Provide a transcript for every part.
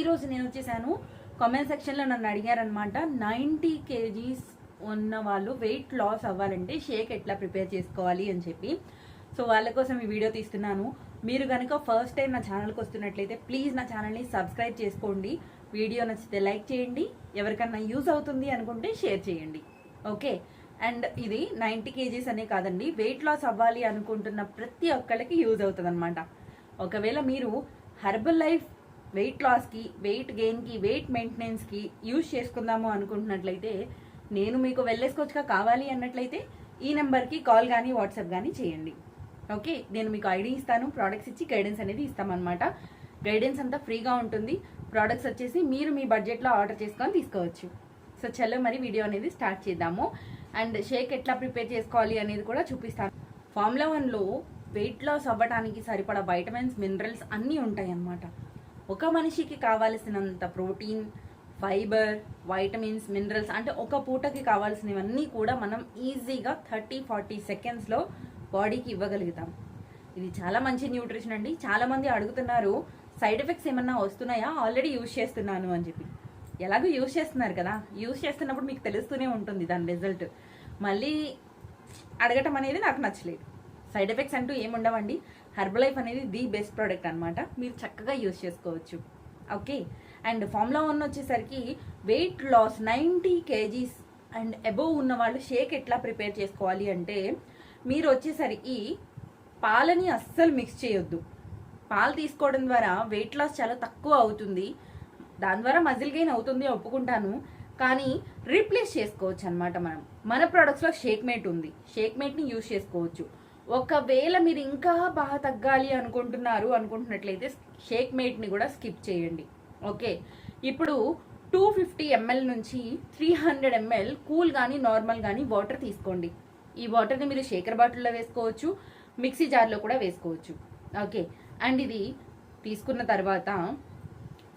ఈరోజు నేను వచ్చేసాను. కామెంట్ సెక్షన్లో నన్ను అడిగారనమాట, 90 kgs ఉన్న వాళ్ళు వెయిట్ లాస్ అవ్వాలంటే షేక్ ఎట్లా ప్రిపేర్ చేసుకోవాలి అని చెప్పి. సో వాళ్ళ కోసం ఈ వీడియో తీస్తున్నాను. మీరు కనుక ఫస్ట్ టైం నా ఛానల్కి వస్తున్నట్లయితే ప్లీజ్ నా ఛానల్ని సబ్స్క్రైబ్ చేసుకోండి. వీడియో నచ్చితే లైక్ చేయండి, ఎవరికన్నా యూజ్ అవుతుంది అనుకుంటే షేర్ చేయండి. ఓకే, అండ్ ఇది 90 kgs అనే కాదండి, వెయిట్ లాస్ అవ్వాలి అనుకుంటున్న ప్రతి ఒక్కళ్ళకి యూజ్ అవుతుంది అనమాట. ఒకవేళ మీరు హెర్బల్ లైఫ్ వెయిట్ లాస్కి, వెయిట్ గెయిన్కి, వెయిట్ మెయింటెనెన్స్కి యూజ్ చేసుకుందాము అనుకుంటున్నట్లయితే, నేను మీకు వెళ్ళేసుకోవచ్చుగా కావాలి అన్నట్లయితే ఈ నెంబర్కి కాల్ కానీ వాట్సాప్ కానీ చేయండి. ఓకే, నేను మీకు ఐడి ఇస్తాను, ప్రోడక్ట్స్ ఇచ్చి గైడెన్స్ అనేది ఇస్తామన్నమాట. గైడెన్స్ అంతా ఫ్రీగా ఉంటుంది. ప్రోడక్ట్స్ వచ్చేసి మీరు మీ బడ్జెట్లో ఆర్డర్ చేసుకొని తీసుకోవచ్చు. సో చలో మరి వీడియో అనేది స్టార్ట్ చేద్దాము. అండ్ షేక్ ఎట్లా ప్రిపేర్ చేసుకోవాలి అనేది కూడా చూపిస్తాను. ఫార్ములా 1లో వెయిట్ లాస్ అవ్వడానికి సరిపడా వైటమిన్స్, మినరల్స్ అన్నీ ఉంటాయి అన్నమాట. ఒక మనిషికి కావాల్సినంత ప్రోటీన్, ఫైబర్, వైటమిన్స్, మినరల్స్ అంటే ఒక పూటకి కావాల్సినవన్నీ కూడా మనం ఈజీగా 30-40 సెకండ్స్లో బాడీకి ఇవ్వగలుగుతాం. ఇది చాలా మంచి న్యూట్రిషన్ అండి. చాలామంది అడుగుతున్నారు, సైడ్ ఎఫెక్ట్స్ ఏమన్నా వస్తున్నాయా, ఆల్రెడీ యూజ్ చేస్తున్నాను అని చెప్పి. ఎలాగో యూజ్ చేస్తున్నారు కదా, యూజ్ చేస్తున్నప్పుడు మీకు తెలుస్తూనే ఉంటుంది దాని రిజల్ట్. మళ్ళీ అడగటం అనేది నాకు నచ్చలేదు. సైడ్ ఎఫెక్ట్స్ అంటూ ఏముండవండి. హెర్బల్ లైఫ్ అనేది ది బెస్ట్ ప్రోడక్ట్ అనమాట, మీరు చక్కగా యూజ్ చేసుకోవచ్చు. ఓకే, అండ్ ఫార్ములా 1 వచ్చేసరికి weight loss 90 kgs and above ఉన్న వాళ్ళు షేక్ ఎట్లా ప్రిపేర్ చేసుకోవాలి అంటే, మీరు వచ్చేసరికి పాలని అస్సలు మిక్స్ చేయొద్దు. పాలు తీసుకోవడం ద్వారా వెయిట్ లాస్ చాలా తక్కువ అవుతుంది, దాని ద్వారా మజిల్ గెయిన్ అవుతుంది ఒప్పుకుంటాను, కానీ రీప్లేస్ చేసుకోవచ్చు అనమాట. మన ప్రోడక్ట్స్లో షేక్ మేట్ ఉంది, షేక్ మేట్ని యూజ్ చేసుకోవచ్చు. ఒకవేళ మీరు ఇంకా బాగా తగ్గాలి అనుకుంటున్నట్లయితే షేక్ మేట్ని కూడా స్కిప్ చేయండి. ఓకే, ఇప్పుడు 250 ml నుంచి 300 ml కూల్ కానీ నార్మల్ కానీ వాటర్ తీసుకోండి. ఈ వాటర్ని మీరు షేకర్ బాటిల్లో వేసుకోవచ్చు, మిక్సీ జార్లో కూడా వేసుకోవచ్చు. ఓకే, అండ్ ఇది తీసుకున్న తర్వాత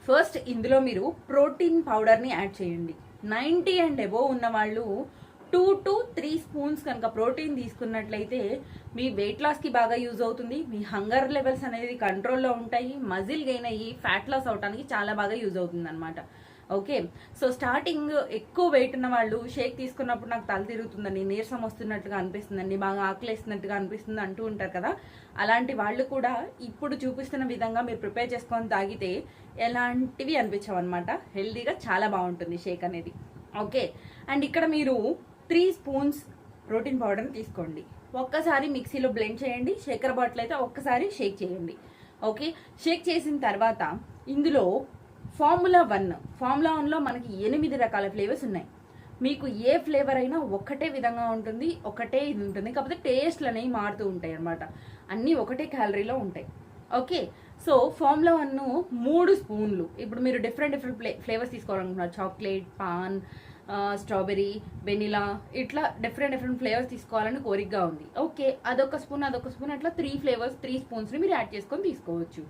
ఫస్ట్ ఇందులో మీరు ప్రోటీన్ పౌడర్ని యాడ్ చేయండి. 90 అండ్ అబోవ్ ఉన్న వాళ్ళు 2 to 3 స్పూన్స్ కనుక ప్రోటీన్ తీసుకున్నట్లయితే మీ వెయిట్ లాస్కి బాగా యూజ్ అవుతుంది. మీ హంగర్ లెవెల్స్ అనేది కంట్రోల్లో ఉంటాయి, మజిల్ గెయిన్ అయ్యి ఫ్యాట్ లాస్ అవడానికి చాలా బాగా యూజ్ అవుతుంది అనమాట. ఓకే, సో స్టార్టింగ్ ఎక్కువ వెయిట్ ఉన్న వాళ్ళు షేక్ తీసుకున్నప్పుడు నాకు తల తిరుగుతుందండి, నీరసం వస్తున్నట్టుగా అనిపిస్తుందండి, బాగా ఆకలేస్తున్నట్టుగా అనిపిస్తుంది అంటూ ఉంటారు కదా. అలాంటి వాళ్ళు కూడా ఇప్పుడు చూపిస్తున్న విధంగా మీరు ప్రిపేర్ చేసుకొని తాగితే ఎలాంటివి అనిపించవు అనమాట. హెల్దీగా చాలా బాగుంటుంది షేక్ అనేది. ఓకే, అండ్ ఇక్కడ మీరు 3 స్పూన్స్ ప్రోటీన్ పౌడర్ని తీసుకోండి. ఒక్కసారి మిక్సీలో బ్లెండ్ చేయండి. షేకర్ బాటిల్ అయితే ఒక్కసారి షేక్ చేయండి. ఓకే, షేక్ చేసిన తర్వాత ఇందులో ఫార్ములా 1లో మనకి 8 రకాల ఫ్లేవర్స్ ఉన్నాయి. మీకు ఏ ఫ్లేవర్ అయినా ఒకటే విధంగా ఉంటుంది, ఒకటే ఇది ఉంటుంది, కాకపోతే టేస్ట్లు అనేవి మారుతూ ఉంటాయి అన్నమాట. అన్నీ ఒకటే క్యాలరీలో ఉంటాయి. ఓకే, సో ఫార్ములా 1 3 స్పూన్లు. ఇప్పుడు మీరు డిఫరెంట్ ఫ్లేవర్స్ తీసుకోవాలనుకుంటున్నారు, చాక్లెట్, పాన్, స్ట్రాబెరీ, వెనిలా, ఇట్లా డిఫరెంట్ ఫ్లేవర్స్ తీసుకోవాలని కోరికగా ఉంది. ఓకే, అదొక స్పూన్ అట్లా 3 ఫ్లేవర్స్ 3 స్పూన్స్ని మీరు యాడ్ చేసుకొని తీసుకోవచ్చు.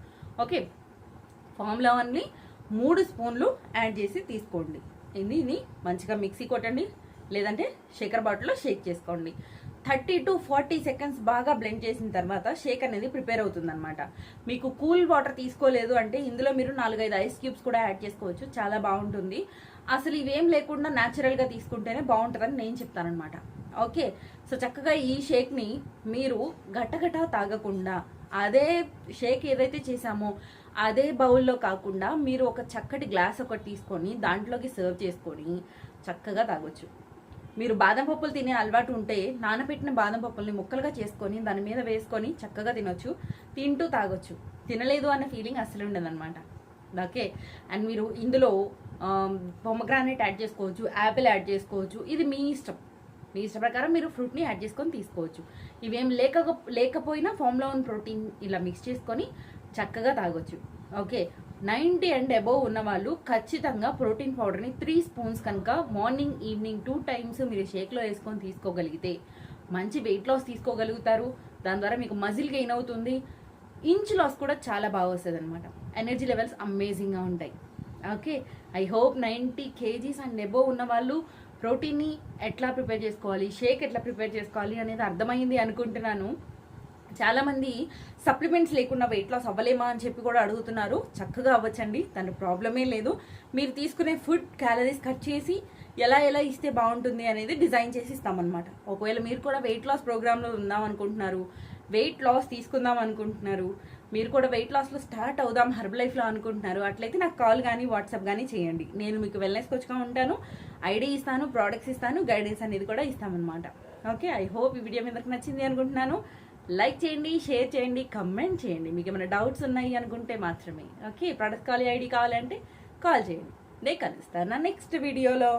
ఓకే, ఫార్ములా 1ని 3 స్పూన్లు యాడ్ చేసి తీసుకోండి. ఇది మంచిగా మిక్సీ కొట్టండి, లేదంటే షేకర్ బాటిల్లో షేక్ చేసుకోండి. 30 to 40 సెకండ్స్ బాగా బ్లెండ్ చేసిన తర్వాత షేక్ అనేది ప్రిపేర్ అవుతుంది అనమాట. మీకు కూల్ వాటర్ తీసుకోలేదు అంటే ఇందులో మీరు 4-5 ఐస్ క్యూబ్స్ కూడా యాడ్ చేసుకోవచ్చు, చాలా బాగుంటుంది. అసలు ఇవేం లేకుండా న్యాచురల్గా తీసుకుంటేనే బాగుంటుందని నేను చెప్తానమాట. ఓకే, సో చక్కగా ఈ షేక్ని మీరు గటగట తాగకుండా, అదే షేక్ ఏదైతే చేసామో అదే బౌల్లో కాకుండా మీరు ఒక చక్కటి గ్లాస్ ఒకటి తీసుకొని దాంట్లోకి సర్వ్ చేసుకొని చక్కగా తాగొచ్చు. మీరు బాదం పప్పులు తినే అలవాటు ఉంటే నానబెట్టిన బాదం పప్పుల్ని ముక్కలుగా చేసుకొని దాని మీద వేసుకొని చక్కగా తినొచ్చు, తింటూ తాగొచ్చు. తినలేదు అన్న ఫీలింగ్ అసలు ఉండదన్నమాట. ఓకే, అండ్ మీరు ఇందులో పొమగ్రానైట్ యాడ్ చేసుకోవచ్చు, యాపిల్ యాడ్ చేసుకోవచ్చు, ఇది మీ ఇష్టం ప్రకారం మీరు ఫ్రూట్ని యాడ్ చేసుకొని తీసుకోవచ్చు. ఇవేం లేకపోయినా ఫార్ములా 1 ప్రోటీన్ ఇలా మిక్స్ చేసుకొని చక్కగా తాగొచ్చు. ఓకే, 90 అండ్ అబోవ్ ఉన్న వాళ్ళు ఖచ్చితంగా ప్రోటీన్ పౌడర్ని 3 స్పూన్స్ కనుక మార్నింగ్ ఈవినింగ్ 2 టైమ్స్ మీరు షేక్లో వేసుకొని తీసుకోగలిగితే మంచి వెయిట్ లాస్ తీసుకోగలుగుతారు. దాని ద్వారా మీకు మజిల్ గెయిన్ అవుతుంది, ఇంచ్ లాస్ కూడా చాలా బాగా వస్తుంది అనమాట. ఎనర్జీ లెవెల్స్ అమేజింగ్గా ఉంటాయి. Okay, I hope 90 kgs and above ఉన్న వాళ్ళు ప్రోటీన్ని ఎట్లా ప్రిపేర్ చేసుకోవాలి, షేక్ ఎట్లా ప్రిపేర్ చేసుకోవాలి అనేది అర్థమైంది అనుకుంటున్నాను. చాలామంది సప్లిమెంట్స్ లేకుండా వెయిట్ లాస్ అవ్వలేమా అని చెప్పి కూడా అడుగుతున్నారు. చక్కగా అవ్వచ్చండి, దాని ప్రాబ్లమే లేదు. మీరు తీసుకునే ఫుడ్ క్యాలరీస్ కట్ చేసి ఎలా ఇస్తే బాగుంటుంది అనేది డిజైన్ చేసి ఇస్తామన్నమాట. ఒకవేళ మీరు కూడా వెయిట్ లాస్ ప్రోగ్రాంలో ఉందాం అనుకుంటున్నారు, వెయిట్ లాస్ తీసుకుందాం అనుకుంటున్నారు, మీరు కూడా వెయిట్ లాస్లో స్టార్ట్ అవుదాం హెర్బ్ లైఫ్లో అనుకుంటున్నారు, అట్లయితే నాకు కాల్ కానీ వాట్సాప్ కానీ చేయండి. నేను మీకు వెల్నెస్ కోచ్గా ఉంటాను, ఐడి ఇస్తాను, ప్రోడక్ట్స్ ఇస్తాను, గైడెన్స్ అనేది కూడా ఇస్తామన్నమాట. ఓకే, ఐ హోప్ ఈ వీడియో మీకు నచ్చింది అనుకుంటున్నాను. లైక్ చేయండి, షేర్ చేయండి, కమెంట్ చేయండి. మీకు ఏమైనా డౌట్స్ ఉన్నాయి అనుకుంటే మాత్రమే. ఓకే, ప్రోడక్ట్ కావాలి, ఐడి కావాలంటే కాల్ చేయండి. నేను కలుస్తాను నా నెక్స్ట్ వీడియోలో.